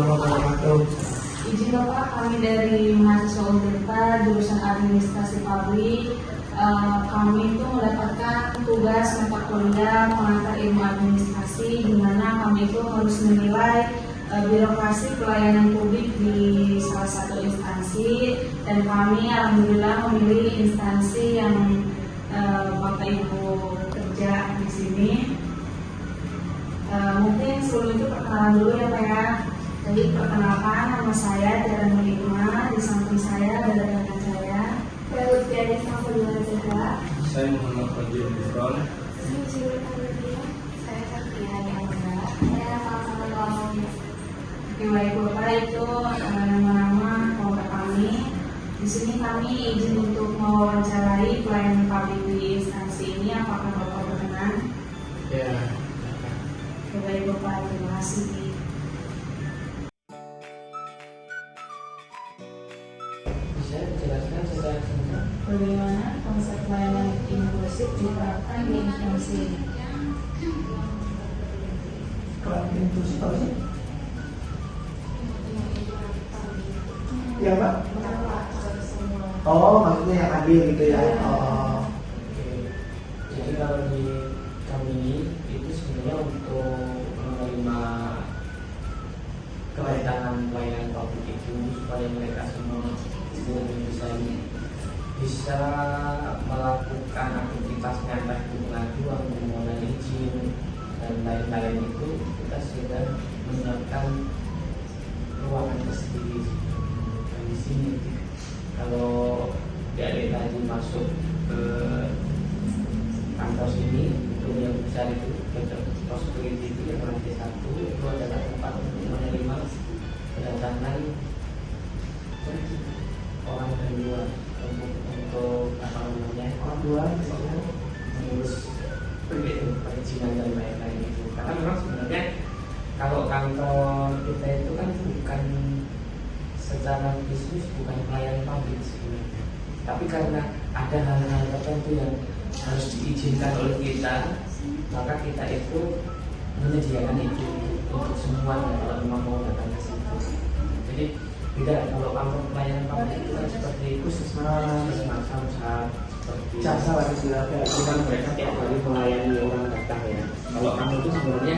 warahmatullahi wabarakatuh. Izin Bapak, kami dari mahasiswa Untirta jurusan Administrasi Publik. Kami itu mendapatkan tugas mata kuliah pengantar ilmu administrasi, di mana kami itu harus menilai birokrasi pelayanan publik di salah satu instansi, dan kami alhamdulillah memilih instansi yang Bapak Ibu kerja di sini. Mungkin sebelum itu perkenalan dulu ya Pak ya. Jadi perkenalkan, nama saya Tiara Mulikma, di samping saya ada rekan saya Lutfiani Safadila Zahra. Saya Muhammad Fadil Bifron. Saya Satria Yandra. Saya sama-sama kelompok. Oke, baik Bapak, itu nama-nama kelompok kami. Di sini kami izin untuk mewawancarai pelayanan publik di instansi ini. Apakah Bapak berkenan? Ya. Oke, baik Bapak, terima kasih. Bisa dijelaskan secara singkat Bagaimana konsep pelayanan inklusif diterapkan di instansi ini? Kalau inklusif apa sih? Ya Pak? Oh, maksudnya yang adil gitu ya? Oh. Oke. Jadi kalau di kami itu sebenarnya untuk menerima kedatangan pelayanan publik itu supaya mereka semua bisa melakukan aktivitasnya, entah itu pengaduan, permohonan izin dan lain-lain, itu kita sudah menyiapkan ruangan tersendiri di sini. Kalau dari tadi masuk ke kantor sini, itu yang besar itu pos security itu yang lantai 1, itu adalah tempat untuk menerima kedatangan orang dari luar untuk apa namanya, Orang luar misalnya. mengurus perizinan dan lain-lain itu. Karena memang sebenarnya kalau kantor kita itu kan bukan secara bisnis, bukan pelayanan publik sebenarnya, tapi karena ada hal-hal tertentu yang harus diizinkan oleh kita, maka kita itu menyediakan itu untuk semuanya kalau memang mau datang ke situ. Jadi tidak, kalau kantor pelayanan publik itu kan seperti Puskesmas, semacam seperti jasa lah istilahnya. itu kan mereka tiap hari melayani orang datang ya. Kalau kami itu sebenarnya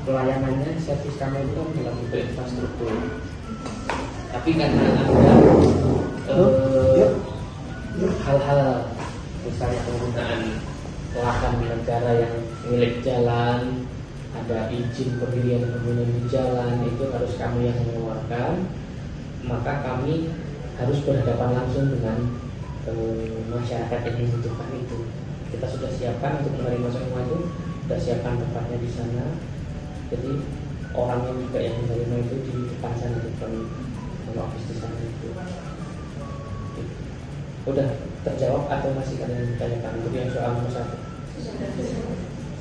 pelayanannya, servis kami itu kan dalam bentuk infrastruktur. Tapi karena ada hal-hal misalnya penggunaan lahan negara yang milik jalan, ada izin pendirian bangunan di jalan, itu harus kami yang mengeluarkan. Maka kami harus berhadapan langsung dengan masyarakat yang membutuhkan itu. Kita sudah siapkan untuk menerima semua itu, sudah siapkan tempatnya di sana. Jadi orang yang juga yang menerima itu di depan sana, di depan office di sana itu. Udah terjawab atau masih kalian ditanyakan untuk yang soal nomor 1?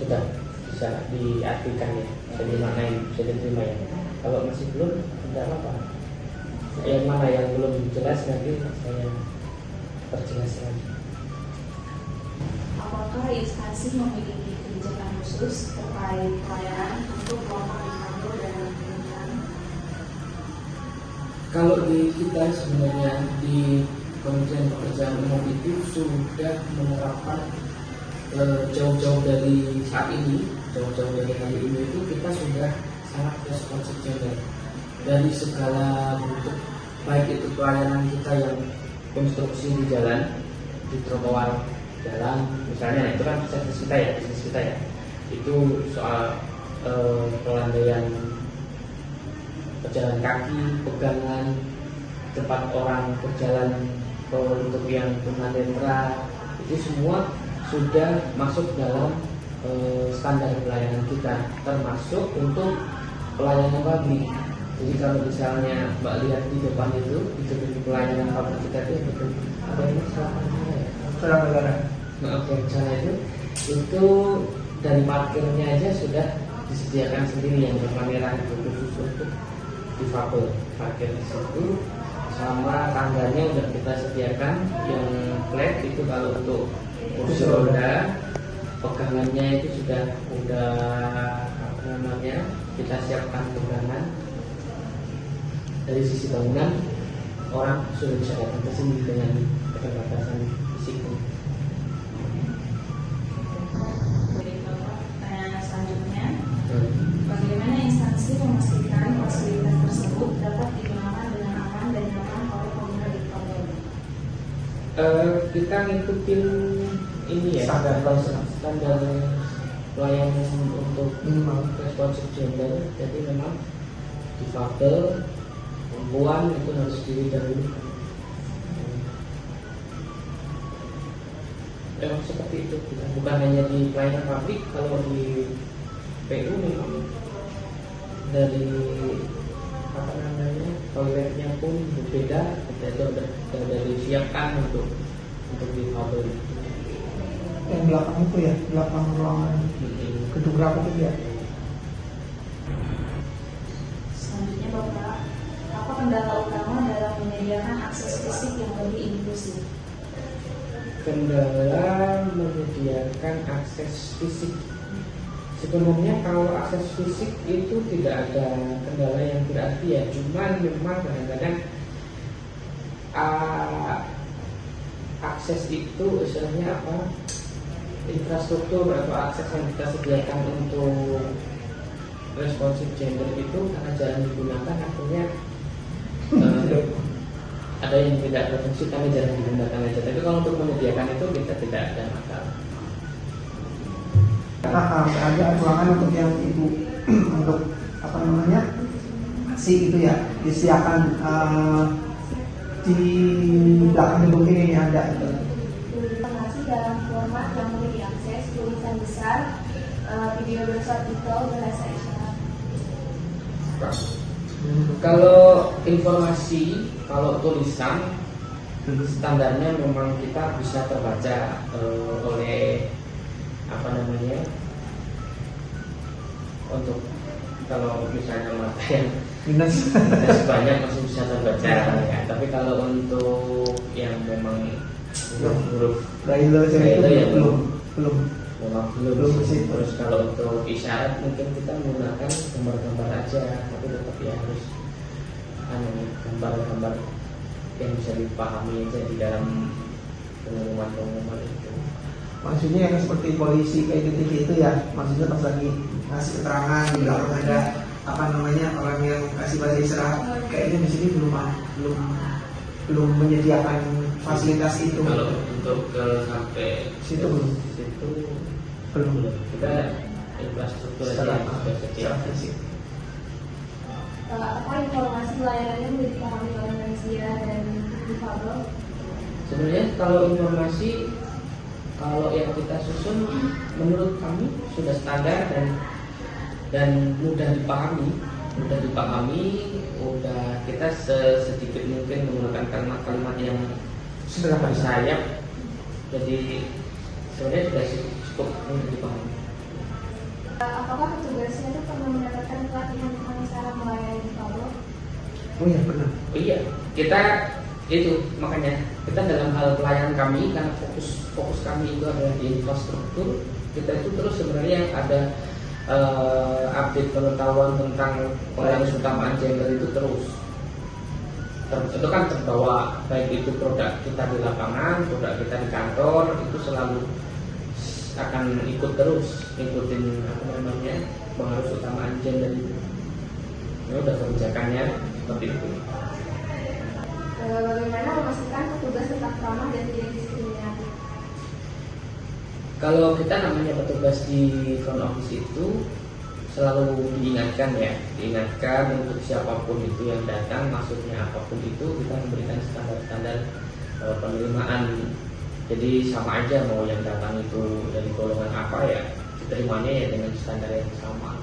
Sudah bisa diartikan ya, bisa dimaknain, bisa diterima ya. Kalau masih belum, tidak apa-apa. Yang mana yang belum jelas nanti saya perjelas lagi. Apakah instansi memiliki kebijakan khusus terkait pelayanan untuk kelompok infrastruktur dan lingkungan? Kalau di kita sebenarnya di Kementerian Pekerjaan Umum itu sudah menerapkan jauh-jauh dari saat ini, jauh-jauh dari hari ini itu kita sudah sangat responsif dari segala bentuk, baik itu pelayanan kita yang konstruksi di jalan, di trotoar jalan misalnya, itu kan bisnis kita ya, itu soal pelandaian pejalan kaki, pegangan, tempat orang berjalan untuk yang tunanetra, itu semua sudah masuk dalam standar pelayanan kita, termasuk untuk pelayanan publik. Jadi kalau misalnya Mbak lihat di depan itu, di pelayanan publik kita itu ada yang Saudara negara. Oke, sana itu dari parkirnya aja sudah disediakan sendiri yang warna merah itu khusus untuk difabel, parkir di situ, sama tangganya udah kita sediakan yang flat itu kalau untuk kursi roda, pegangannya itu sudah apa namanya, kita siapkan pegangan dari sisi bangunan orang sudah bisa datang ke sini dengan keterbatasan fisiknya. Pertanyaan selanjutnya, bagaimana instansi memastikan fasilitas tersebut dapat digunakan dengan aman dan nyaman oleh pengguna difabel? Kita ngikutin ini ya, standar pelayanan untuk Minimal. responsif gender. Jadi memang difabel perempuan itu harus didahulukan. Memang seperti itu, bukan hanya di pelayanan publik, kalau di PU memang dari apa namanya toiletnya pun berbeda, itu ada disiapkan untuk difabel. Yang belakang itu ya, belakang ruangan gedung rapat itu ya. Selanjutnya Bapak, apa kendala utama dalam menyediakan akses fisik yang lebih inklusif? Kendala menyediakan akses fisik. Sebenarnya kalau akses fisik itu tidak ada kendala yang berarti ya, cuman memang kadang-kadang akses itu istilahnya apa, infrastruktur atau akses yang kita sediakan untuk responsif gender itu karena jarang digunakan, akhirnya ada yang tidak berfungsi karena jarang digunakan aja. Tapi kalau untuk menyediakan itu kita tidak ada masalah. Ada ruangan untuk yang ibu untuk apa namanya si itu ya disediakan di belakang gedung ini ada itu. Informasi dalam format yang mudah diakses, tulisan besar, video bersubtitle bahasa isyarat. Kalau informasi, kalau tulisan standarnya memang kita bisa terbaca oleh apa namanya, untuk kalau misalnya mata yang Minus. banyak masih bisa terbaca ya. Tapi kalau untuk yang memang huruf Braille itu ya belum memang belum. ke situ. Terus kalau untuk isyarat mungkin kita menggunakan gambar-gambar aja, tapi tetap ya harus gambar-gambar yang bisa dipahami aja di dalam pengumuman itu. Maksudnya yang seperti polisi kayak gitu ya, maksudnya pas lagi ngasih keterangan di belakang ada apa namanya orang yang kasih bahasa isyarat, kayaknya di sini belum menyediakan fasilitas itu. Kalau untuk ke sampai Situ belum. situ Belum. kita infrastruktur aja Secara yang sudah sedia. fisik. Apa informasi layanannya mudah dipahami oleh lansia dan difabel? Sebenarnya kalau informasi, kalau yang kita susun menurut kami sudah standar dan mudah dipahami, udah kita sedikit mungkin menggunakan kalimat-kalimat yang Sederhana. bersayap, jadi sebenarnya sudah cukup mudah dipahami. Apakah petugasnya itu pernah mendapatkan pelatihan tentang cara melayani difabel? Oh iya benar. Oh iya, kita itu makanya kita dalam hal pelayanan kami, karena fokus kami itu adalah di infrastruktur, kita itu terus sebenarnya ada update pengetahuan tentang pelayanan utama gender itu terus. Itu kan terbawa, baik itu produk kita di lapangan, produk kita di kantor, itu selalu akan ikut terus ngikutin apa namanya pengaruh utama gender itu. Ini udah kebijakannya seperti itu. Bagaimana memastikan petugas tetap ramah dan tidak diskriminatif? Kalau kita namanya petugas di front office itu selalu diingatkan untuk siapapun itu yang datang, maksudnya apapun itu kita memberikan standar-standar penerimaan. Jadi sama aja mau yang datang itu dari golongan apa ya, diterimanya ya dengan standar yang sama.